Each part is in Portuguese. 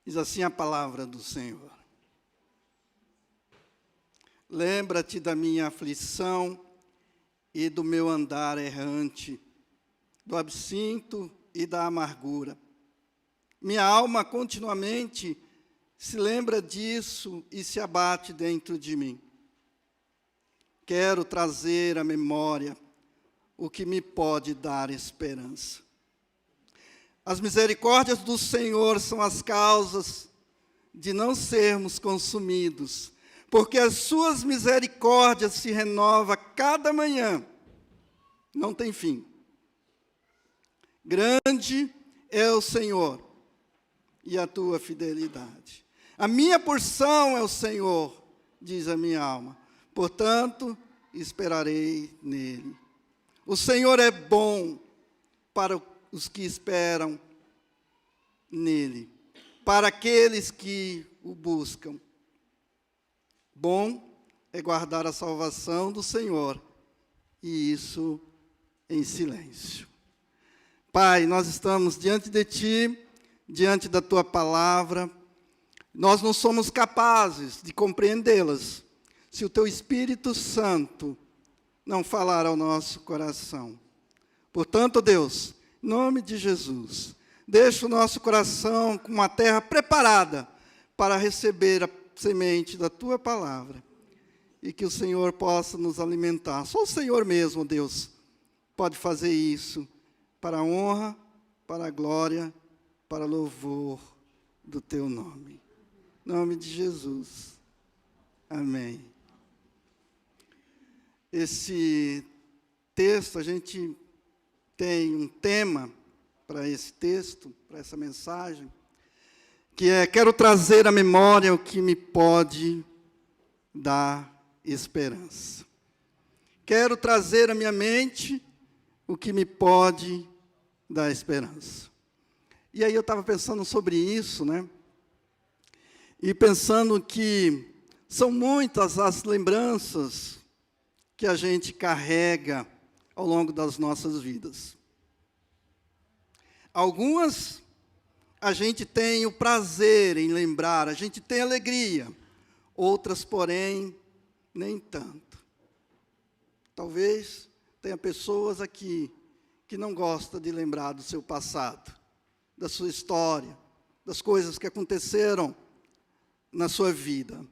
Diz assim a palavra do Senhor. Lembra-te da minha aflição e do meu andar errante, do absinto e da amargura. Minha alma continuamente se lembra disso e se abate dentro de mim. Quero trazer à memória o que me pode dar esperança. As misericórdias do Senhor são as causas de não sermos consumidos, porque as suas misericórdias se renovam cada manhã, não tem fim. Grande é o Senhor e a tua fidelidade. A minha porção é o Senhor, diz a minha alma, portanto, esperarei nele. O Senhor é bom para os que esperam nele, para aqueles que o buscam. Bom é guardar a salvação do Senhor, e isso em silêncio. Pai, nós estamos diante de Ti, diante da Tua palavra. Nós não somos capazes de compreendê-las se o Teu Espírito Santo não falar ao nosso coração. Portanto, Deus, em nome de Jesus, deixa o nosso coração com uma terra preparada para receber a semente da Tua palavra e que o Senhor possa nos alimentar. Só o Senhor mesmo, Deus, pode fazer isso para a honra, para a glória, para louvor do Teu nome. Em nome de Jesus. Amém. Esse texto, a gente tem um tema para esse texto, para essa mensagem, que é: quero trazer à memória o que me pode dar esperança. Quero trazer à minha mente o que me pode dar esperança. E aí eu estava pensando sobre isso, né? E pensando que são muitas as lembranças que a gente carrega ao longo das nossas vidas. Algumas a gente tem o prazer em lembrar, a gente tem alegria. Outras, porém, nem tanto. Talvez tenha pessoas aqui que não gostam de lembrar do seu passado, da sua história, das coisas que aconteceram na sua vida.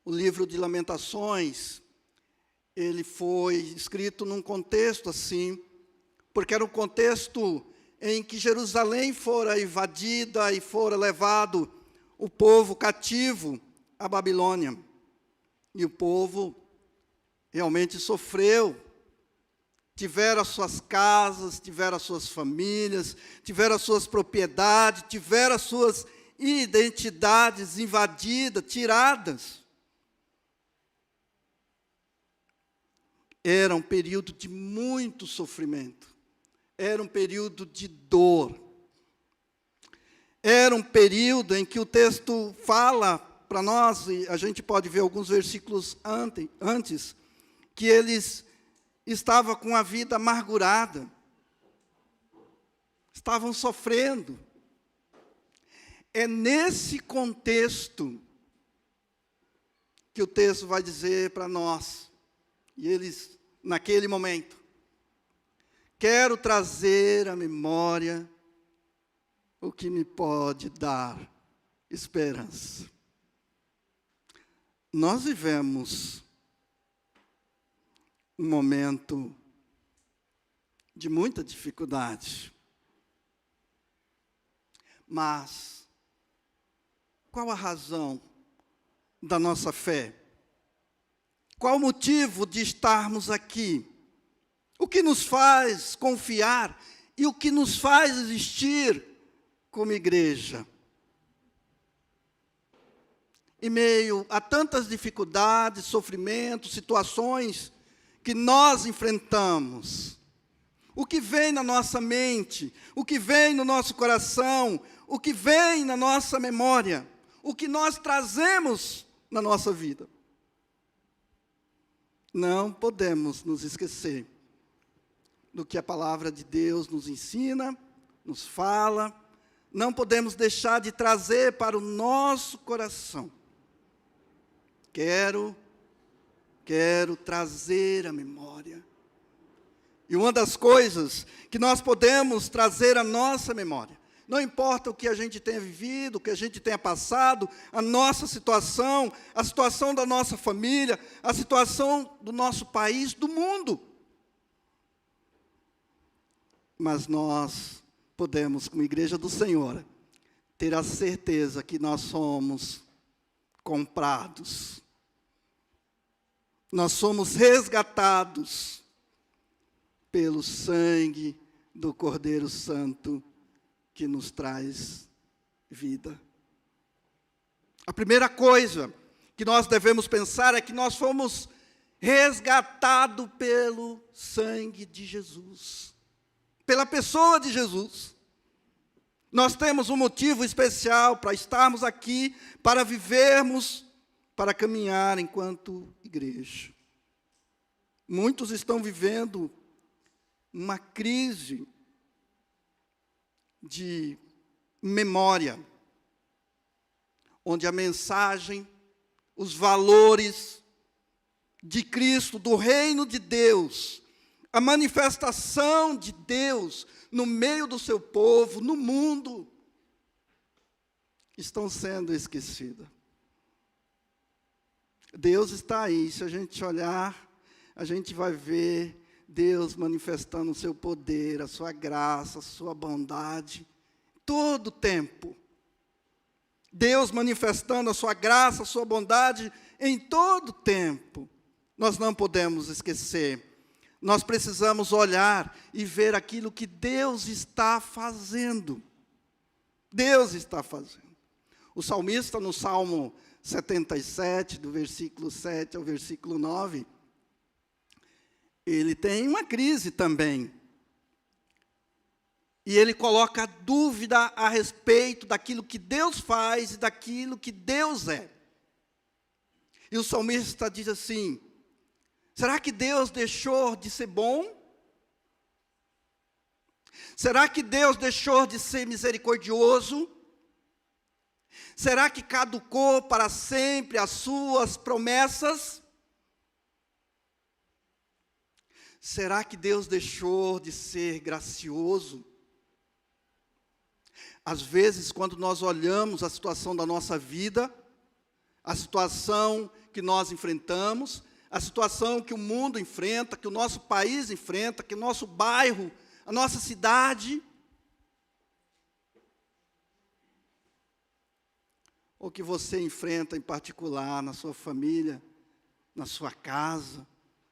O livro de Lamentações, ele foi escrito num contexto assim, porque era um contexto em que Jerusalém fora invadida e fora levado o povo cativo à Babilônia. E o povo realmente sofreu, tiveram as suas casas, tiveram as suas famílias, tiveram as suas propriedades, tiveram as suas identidades invadidas, tiradas. Era um período de muito sofrimento. Era um período de dor. Era um período em que o texto fala para nós, e a gente pode ver alguns versículos antes, que eles estavam com a vida amargurada. Estavam sofrendo. É nesse contexto que o texto vai dizer para nós, e eles, naquele momento, quero trazer à memória o que me pode dar esperança. Nós vivemos um momento de muita dificuldade. Mas qual a razão da nossa fé? Qual o motivo de estarmos aqui? O que nos faz confiar e o que nos faz existir como igreja? Em meio a tantas dificuldades, sofrimentos, situações que nós enfrentamos, o que vem na nossa mente, o que vem no nosso coração, o que vem na nossa memória, o que nós trazemos na nossa vida? Não podemos nos esquecer do que a palavra de Deus nos ensina, nos fala, não podemos deixar de trazer para o nosso coração. Quero trazer a memória. E uma das coisas que nós podemos trazer à nossa memória, não importa o que a gente tenha vivido, o que a gente tenha passado, a nossa situação, a situação da nossa família, a situação do nosso país, do mundo. Mas nós podemos, como Igreja do Senhor, ter a certeza que nós somos comprados. Nós somos resgatados pelo sangue do Cordeiro Santo que nos traz vida. A primeira coisa que nós devemos pensar é que nós fomos resgatados pelo sangue de Jesus, pela pessoa de Jesus. Nós temos um motivo especial para estarmos aqui, para vivermos, para caminhar enquanto igreja. Muitos estão vivendo uma crise de memória, onde a mensagem, os valores de Cristo, do reino de Deus, a manifestação de Deus no meio do seu povo, no mundo, estão sendo esquecidas. Deus está aí, se a gente olhar, a gente vai ver Deus manifestando o seu poder, a sua graça, a sua bondade, todo o tempo. Deus manifestando a sua graça, a sua bondade em todo o tempo. Nós não podemos esquecer. Nós precisamos olhar e ver aquilo que Deus está fazendo. Deus está fazendo. O salmista, no Salmo 77, do versículo 7 ao versículo 9, ele tem uma crise também. E ele coloca dúvida a respeito daquilo que Deus faz e daquilo que Deus é. E o salmista diz assim: será que Deus deixou de ser bom? Será que Deus deixou de ser misericordioso? Será que caducou para sempre as suas promessas? Será que Deus deixou de ser gracioso? Às vezes, quando nós olhamos a situação da nossa vida, a situação que nós enfrentamos, a situação que o mundo enfrenta, que o nosso país enfrenta, que o nosso bairro, a nossa cidade, ou que você enfrenta em particular na sua família, na sua casa,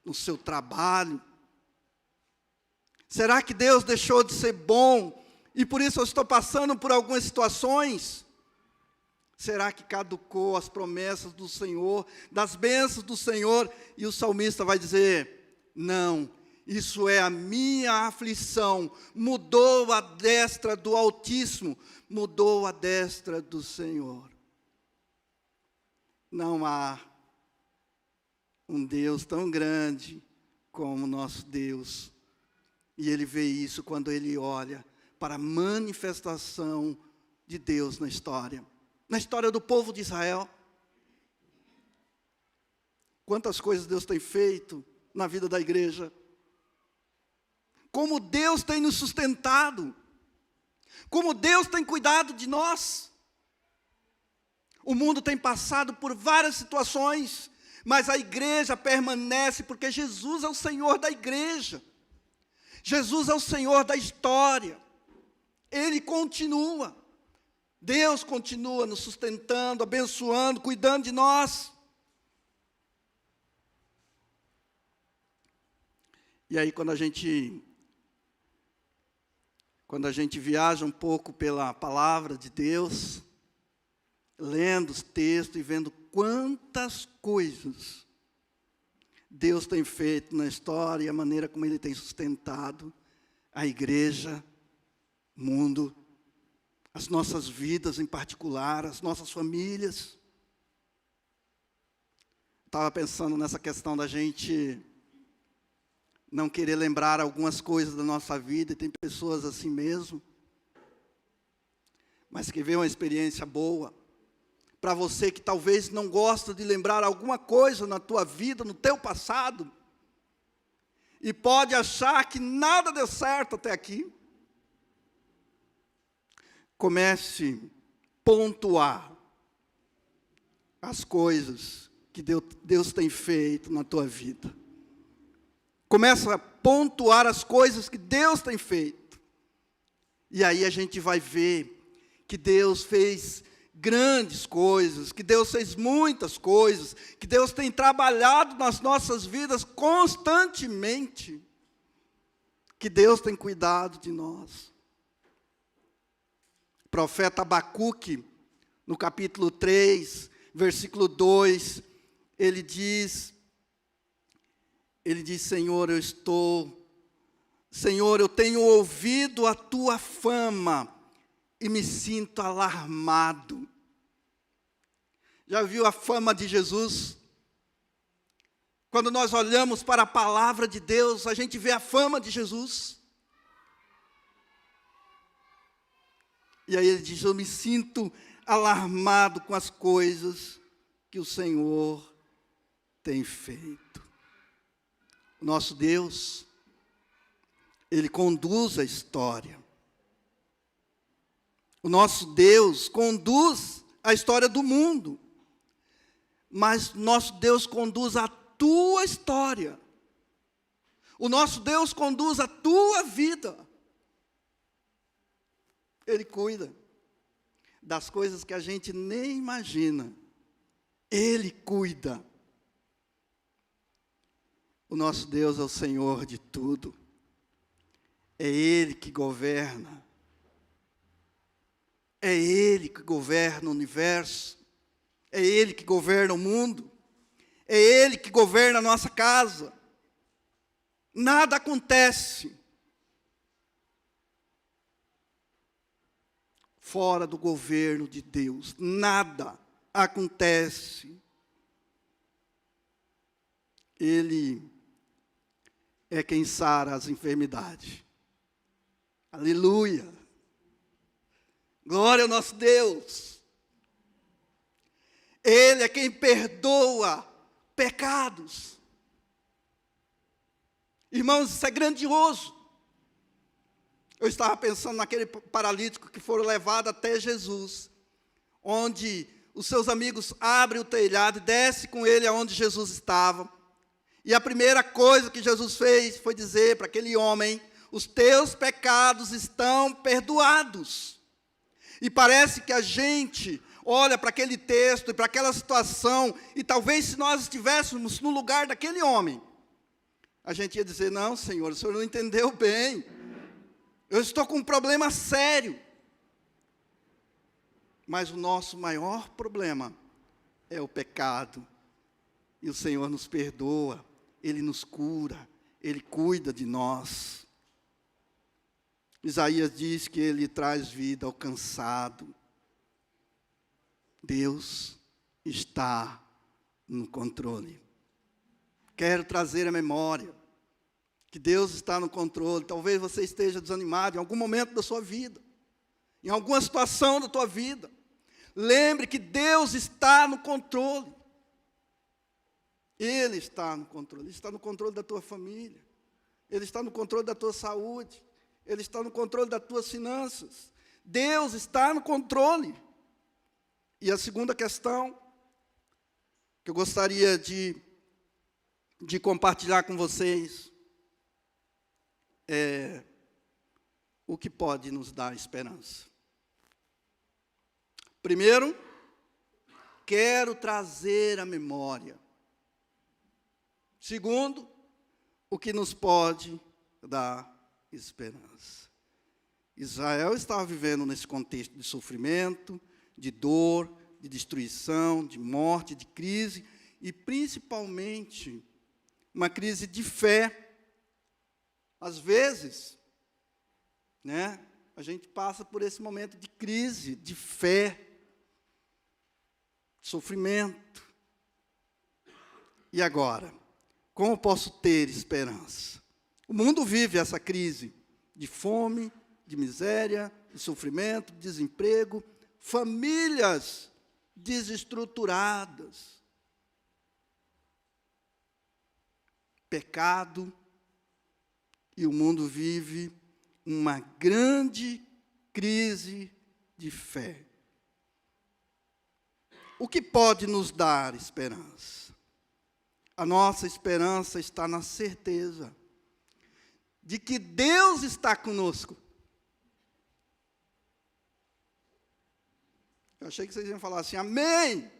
no seu trabalho. Será que Deus deixou de ser bom e por isso eu estou passando por algumas situações? Será que caducou as promessas do Senhor, das bênçãos do Senhor? E o salmista vai dizer: não, isso é a minha aflição. Mudou a destra do Altíssimo, mudou a destra do Senhor. Não há um Deus tão grande como o nosso Deus. E ele vê isso quando ele olha para a manifestação de Deus na história do povo de Israel. Quantas coisas Deus tem feito na vida da igreja. Como Deus tem nos sustentado. Como Deus tem cuidado de nós. O mundo tem passado por várias situações, mas a igreja permanece porque Jesus é o Senhor da igreja. Jesus é o Senhor da história. Ele continua. Deus continua nos sustentando, abençoando, cuidando de nós. E aí quando a gente viaja um pouco pela palavra de Deus, lendo os textos e vendo quantas coisas Deus tem feito na história e a maneira como Ele tem sustentado a igreja, o mundo, as nossas vidas em particular, as nossas famílias. Estava pensando nessa questão da gente não querer lembrar algumas coisas da nossa vida, e tem pessoas assim mesmo. Mas quer ver uma experiência boa? Para você que talvez não gosta de lembrar alguma coisa na tua vida, no teu passado, e pode achar que nada deu certo até aqui, comece a pontuar as coisas que Deus tem feito na tua vida. Comece a pontuar as coisas que Deus tem feito. E aí a gente vai ver que Deus fez grandes coisas, que Deus fez muitas coisas, que Deus tem trabalhado nas nossas vidas constantemente, que Deus tem cuidado de nós. O profeta Abacuque, no capítulo 3, versículo 2, ele diz, Senhor, eu tenho ouvido a tua fama e me sinto alarmado. Já viu a fama de Jesus? Quando nós olhamos para a palavra de Deus, a gente vê a fama de Jesus. E aí ele diz, eu me sinto alarmado com as coisas que o Senhor tem feito. O nosso Deus, Ele conduz a história. O nosso Deus conduz a história do mundo. Mas nosso Deus conduz a tua história. O nosso Deus conduz a tua vida. Ele cuida das coisas que a gente nem imagina. Ele cuida. O nosso Deus é o Senhor de tudo. É Ele que governa. É Ele que governa o universo. É Ele que governa o mundo. É Ele que governa a nossa casa. Nada acontece fora do governo de Deus. Nada acontece. Ele é quem sara as enfermidades. Aleluia. Glória ao nosso Deus. Ele é quem perdoa pecados. Irmãos, isso é grandioso. Eu estava pensando naquele paralítico que foram levado até Jesus, onde os seus amigos abrem o telhado e descem com ele aonde Jesus estava. E a primeira coisa que Jesus fez foi dizer para aquele homem, os teus pecados estão perdoados. E parece que a gente olha para aquele texto e para aquela situação, e talvez se nós estivéssemos no lugar daquele homem, a gente ia dizer, não, Senhor, o Senhor não entendeu bem. Eu estou com um problema sério. Mas o nosso maior problema é o pecado. E o Senhor nos perdoa, Ele nos cura, Ele cuida de nós. Isaías diz que Ele traz vida ao cansado. Deus está no controle. Quero trazer a memória que Deus está no controle. Talvez você esteja desanimado em algum momento da sua vida, em alguma situação da tua vida. Lembre que Deus está no controle. Ele está no controle. Ele está no controle da tua família. Ele está no controle da tua saúde. Ele está no controle das tuas finanças. Deus está no controle. E a segunda questão que eu gostaria de compartilhar com vocês é o que pode nos dar esperança. Primeiro, quero trazer a memória. Segundo, o que nos pode dar esperança. Israel estava vivendo nesse contexto de sofrimento, de dor, de destruição, de morte, de crise, e principalmente uma crise de fé. Às vezes, a gente passa por esse momento de crise, de fé, de sofrimento. E agora? Como posso ter esperança? O mundo vive essa crise de fome, de miséria, de sofrimento, desemprego, famílias desestruturadas, pecado, e o mundo vive uma grande crise de fé. O que pode nos dar esperança? A nossa esperança está na certeza de que Deus está conosco. Eu achei que vocês iam falar assim, amém.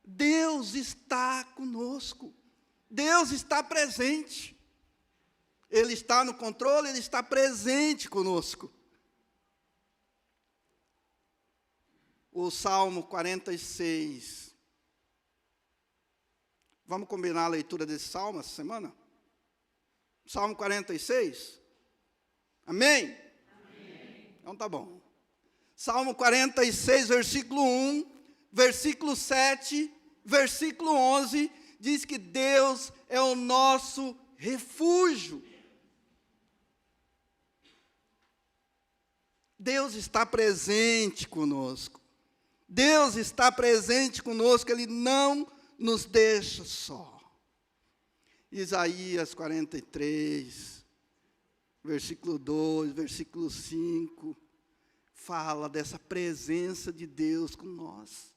Deus está conosco. Deus está presente. Ele está no controle, Ele está presente conosco. O Salmo 46. Vamos combinar a leitura desse Salmo essa semana? Salmo 46? Amém? Amém. Então tá bom. Salmo 46, versículo 1, versículo 7, versículo 11, diz que Deus é o nosso refúgio. Deus está presente conosco. Deus está presente conosco, Ele não nos deixa só. Isaías 43, versículo 2, versículo 5, fala dessa presença de Deus com nós.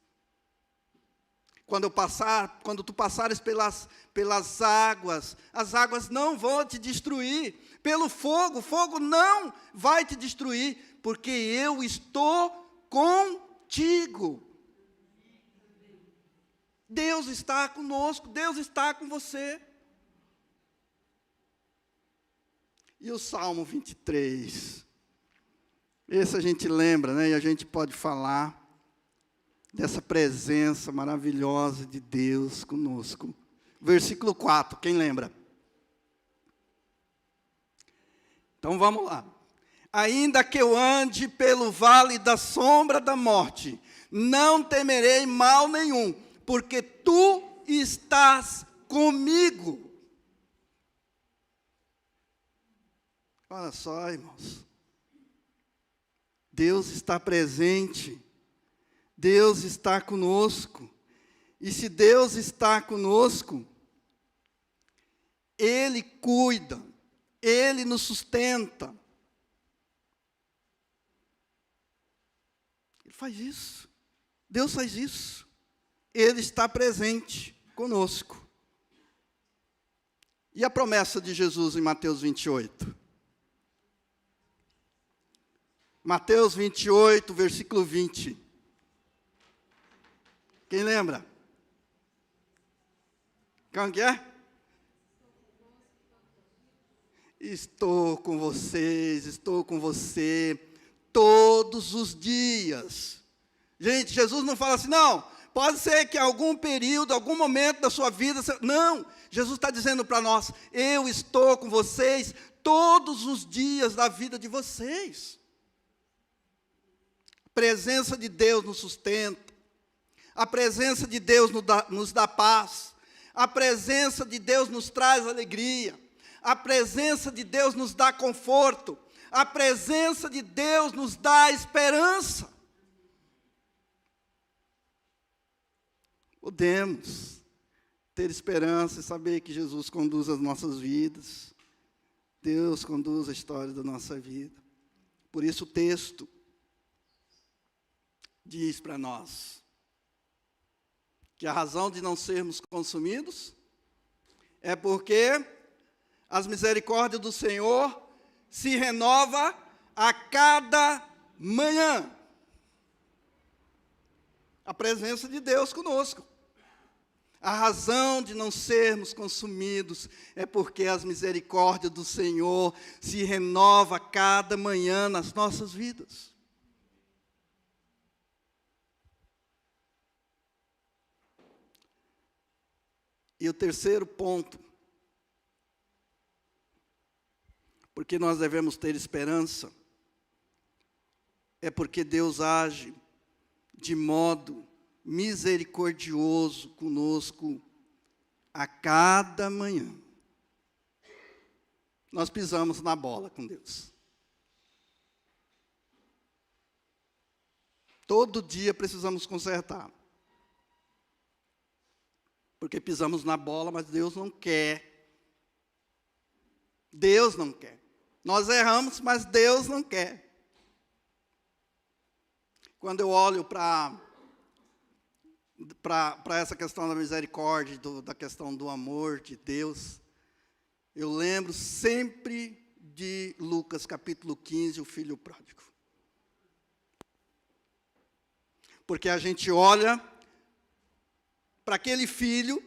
Quando tu passares pelas águas, as águas não vão te destruir. Pelo fogo, o fogo não vai te destruir, porque eu estou contigo. Deus está conosco, Deus está com você. E o Salmo 23, esse a gente lembra, né? E a gente pode falar dessa presença maravilhosa de Deus conosco. Versículo 4, quem lembra? Então vamos lá. Ainda que eu ande pelo vale da sombra da morte, não temerei mal nenhum, porque tu estás comigo. Olha só, irmãos. Deus está presente. Deus está conosco. E se Deus está conosco, Ele cuida, Ele nos sustenta. Ele faz isso. Deus faz isso. Ele está presente conosco. E a promessa de Jesus em Mateus 28? Mateus 28, versículo 20. Quem lembra? Como que é? Estou com vocês, estou com você todos os dias. Gente, Jesus não fala assim, não, pode ser que algum período, algum momento da sua vida, não, Jesus está dizendo para nós, eu estou com vocês todos os dias da vida de vocês. A presença de Deus nos sustenta, a presença de Deus nos dá paz, a presença de Deus nos traz alegria, a presença de Deus nos dá conforto, a presença de Deus nos dá esperança. Podemos ter esperança e saber que Jesus conduz as nossas vidas. Deus conduz a história da nossa vida. Por isso o texto diz para nós que a razão de não sermos consumidos é porque as misericórdias do Senhor se renova a cada manhã. A presença de Deus conosco. A razão de não sermos consumidos é porque as misericórdias do Senhor se renova a cada manhã nas nossas vidas. E o terceiro ponto, porque nós devemos ter esperança, é porque Deus age de modo misericordioso conosco a cada manhã. nós pisamos na bola com Deus. Todo dia precisamos consertar. Porque pisamos na bola, mas Deus não quer. Deus não quer. Nós erramos, mas Deus não quer. Quando eu olho para essa questão da misericórdia, da questão do amor de Deus, eu lembro sempre de Lucas capítulo 15, o filho pródigo. Porque a gente olha para aquele filho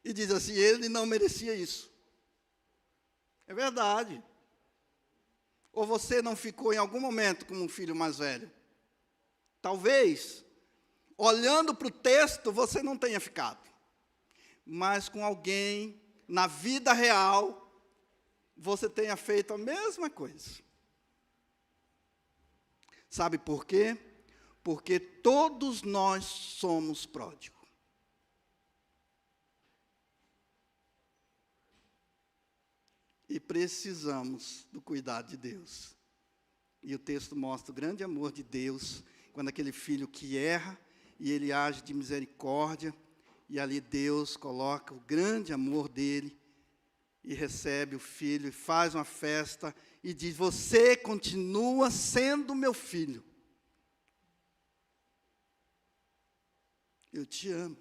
e diz assim, ele não merecia isso. É verdade. Ou você não ficou em algum momento como um filho mais velho? Talvez, olhando para o texto, você não tenha ficado. Mas com alguém, na vida real, você tenha feito a mesma coisa. Sabe por quê? Porque todos nós somos pródigos. E precisamos do cuidado de Deus. E o texto mostra o grande amor de Deus, quando aquele filho que erra, e ele age de misericórdia, e ali Deus coloca o grande amor dele, e recebe o filho, e faz uma festa, e diz, você continua sendo meu filho. Eu te amo.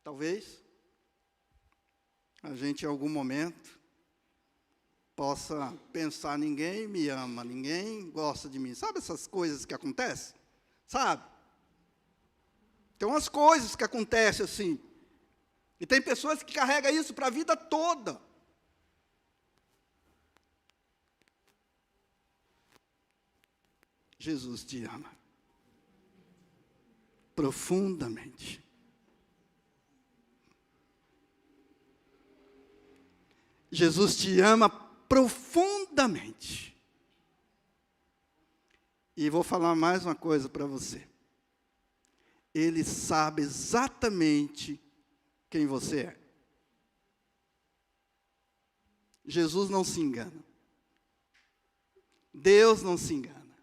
Talvez a gente, em algum momento, possa pensar, ninguém me ama, ninguém gosta de mim. Sabe essas coisas que acontecem? Sabe? Tem umas coisas que acontecem assim. E tem pessoas que carregam isso para a vida toda. Jesus te ama. Profundamente. Jesus te ama profundamente. E vou falar mais uma coisa para você. Ele sabe exatamente quem você é. Jesus não se engana. Deus não se engana.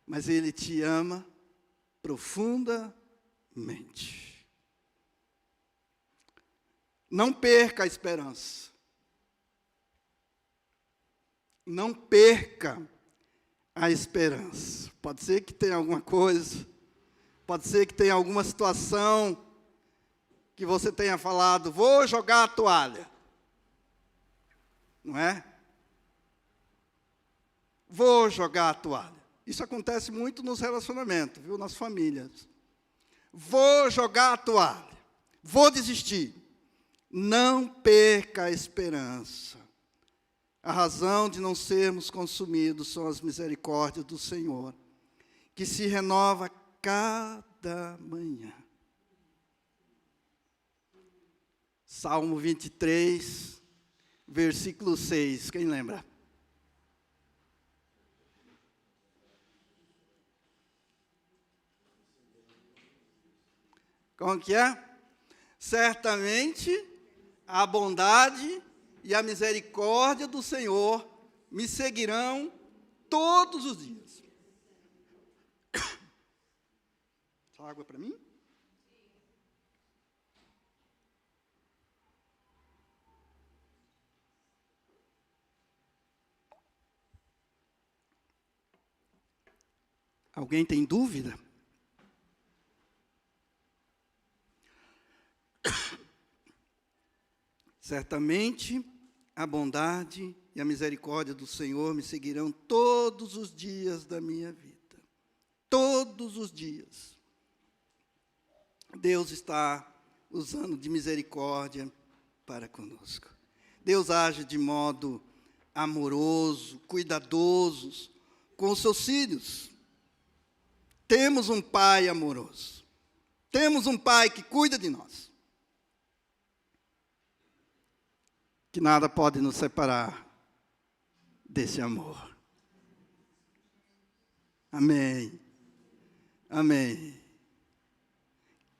Mas Ele te ama profundamente. Não perca a esperança. Não perca a esperança. Pode ser que tenha alguma coisa, pode ser que tenha alguma situação que você tenha falado, vou jogar a toalha. Não é? Vou jogar a toalha. Isso acontece muito nos relacionamentos, viu? Nas famílias. Vou jogar a toalha. Vou desistir. Não perca a esperança. A razão de não sermos consumidos são as misericórdias do Senhor, que se renova cada manhã. Salmo 23, versículo 6, quem lembra? Como que é? Certamente a bondade e a misericórdia do Senhor me seguirão todos os dias. Essa água é para mim? Alguém tem dúvida? Certamente a bondade e a misericórdia do Senhor me seguirão todos os dias da minha vida. Todos os dias. Deus está usando de misericórdia para conosco. Deus age de modo amoroso, cuidadoso com os seus filhos. Temos um Pai amoroso. Temos um Pai que cuida de nós. Que nada pode nos separar desse amor. Amém. Amém.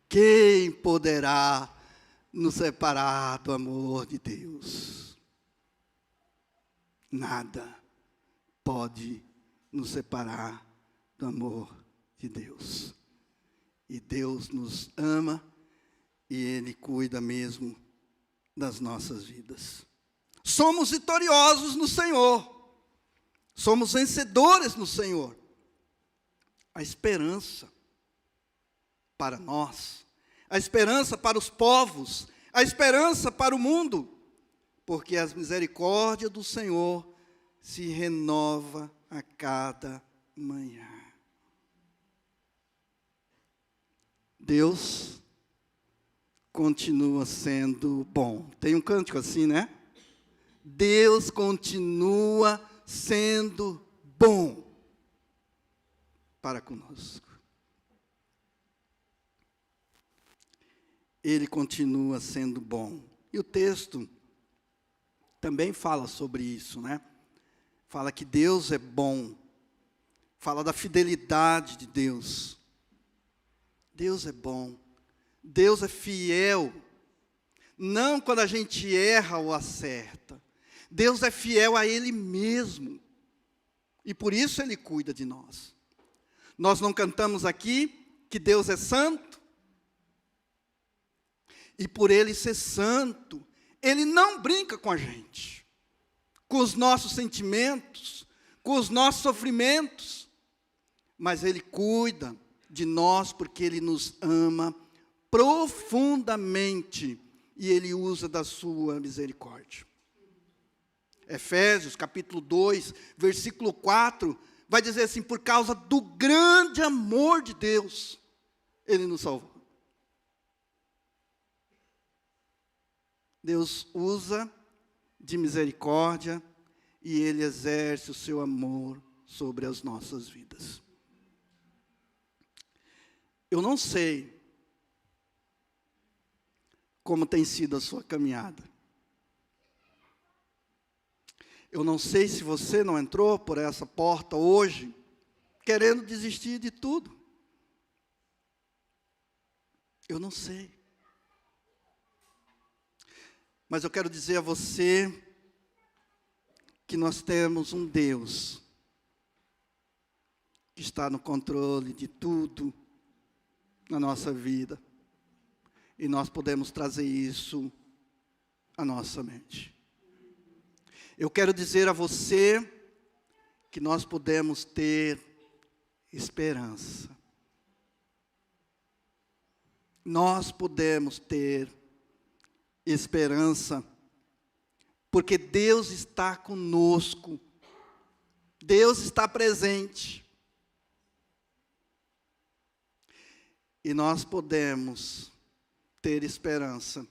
Quem poderá nos separar do amor de Deus. Nada pode nos separar do amor de Deus. E Deus nos ama e Ele cuida mesmo das nossas vidas. Somos vitoriosos no Senhor. Somos vencedores no Senhor. A esperança para nós, a esperança para os povos, a esperança para o mundo, porque as misericórdias do Senhor se renova a cada manhã. Deus continua sendo bom. Tem um cântico assim, né? Deus continua sendo bom para conosco. Ele continua sendo bom. E o texto também fala sobre isso, né? Fala que Deus é bom. Fala da fidelidade de Deus. Deus é bom. Deus é fiel. Não quando a gente erra ou acerta. Deus é fiel a Ele mesmo. E por isso Ele cuida de nós. Nós não cantamos aqui que Deus é santo? E por Ele ser santo, Ele não brinca com a gente, com os nossos sentimentos, com os nossos sofrimentos, mas Ele cuida de nós porque Ele nos ama profundamente e Ele usa da sua misericórdia. Efésios capítulo 2, versículo 4, vai dizer assim: por causa do grande amor de Deus, Ele nos salvou. Deus usa de misericórdia e Ele exerce o seu amor sobre as nossas vidas. Eu não sei como tem sido a sua caminhada. Eu não sei se você não entrou por essa porta hoje, querendo desistir de tudo. Eu não sei. Mas eu quero dizer a você que nós temos um Deus que está no controle de tudo na nossa vida. E nós podemos trazer isso à nossa mente. Eu quero dizer a você que nós podemos ter esperança. Nós podemos ter esperança, porque Deus está conosco. Deus está presente. E nós podemos ter esperança,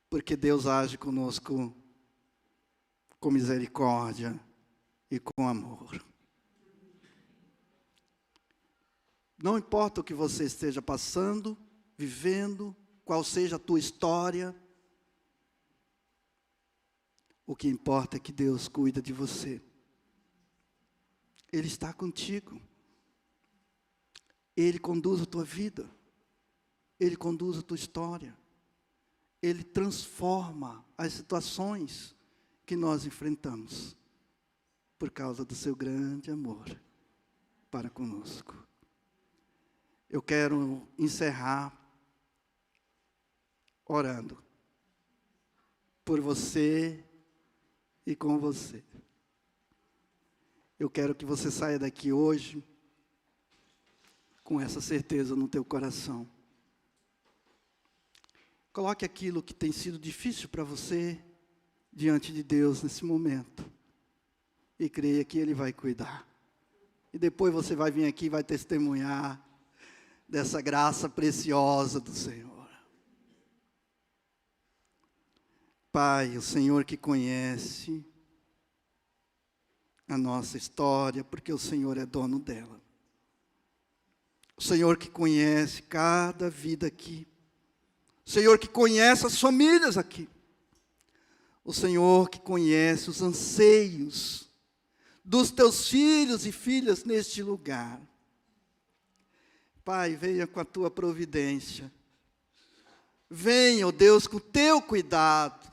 porque Deus age conosco com misericórdia e com amor. Não importa o que você esteja passando, vivendo, qual seja a tua história, o que importa é que Deus cuida de você. Ele está contigo. Ele conduz a tua vida. Ele conduz a tua história. Ele transforma as situações que nós enfrentamos por causa do seu grande amor para conosco. Eu quero encerrar orando por você e com você. Eu quero que você saia daqui hoje com essa certeza no teu coração. Coloque aquilo que tem sido difícil para você diante de Deus nesse momento. E creia que Ele vai cuidar. E depois você vai vir aqui e vai testemunhar dessa graça preciosa do Senhor. Pai, o Senhor que conhece a nossa história, porque o Senhor é dono dela. O Senhor que conhece cada vida aqui. O Senhor que conhece as famílias aqui. O Senhor que conhece os anseios dos teus filhos e filhas neste lugar. Pai, venha com a tua providência. Venha, ó Deus, com o teu cuidado.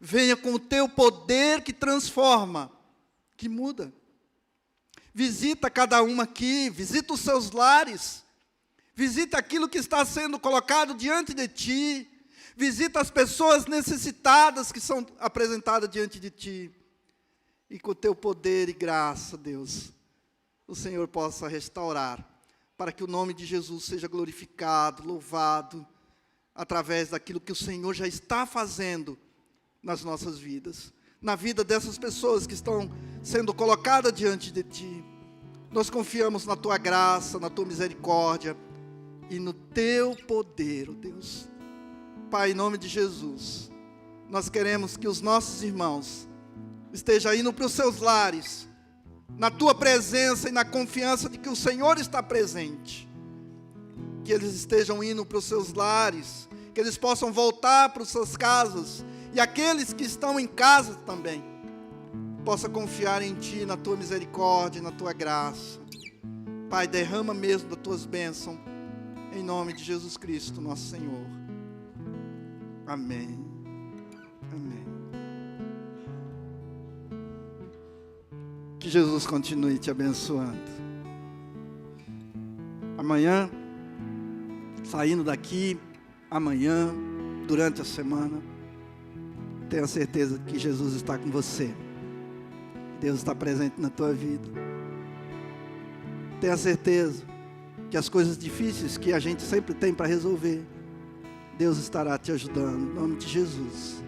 Venha com o teu poder que transforma, que muda. Visita cada um aqui, visita os seus lares, visita aquilo que está sendo colocado diante de ti, visita as pessoas necessitadas que são apresentadas diante de ti. E com o teu poder e graça, Deus, o Senhor possa restaurar, para que o nome de Jesus seja glorificado, louvado, através daquilo que o Senhor já está fazendo nas nossas vidas, na vida dessas pessoas que estão sendo colocadas diante de ti. Nós confiamos na tua graça, na tua misericórdia e no teu poder, ó Deus. Pai, em nome de Jesus, nós queremos que os nossos irmãos estejam indo para os seus lares, na tua presença e na confiança de que o Senhor está presente. Que eles estejam indo para os seus lares, que eles possam voltar para as suas casas, e aqueles que estão em casa também, possa confiar em Ti, na Tua misericórdia, na Tua graça. Pai, derrama mesmo das Tuas bênçãos, em nome de Jesus Cristo, nosso Senhor. Amém. Amém. Que Jesus continue te abençoando. Amanhã, saindo daqui, amanhã, durante a semana, tenha certeza que Jesus está com você. Deus está presente na tua vida. Tenha certeza que as coisas difíceis que a gente sempre tem para resolver, Deus estará te ajudando, em nome de Jesus.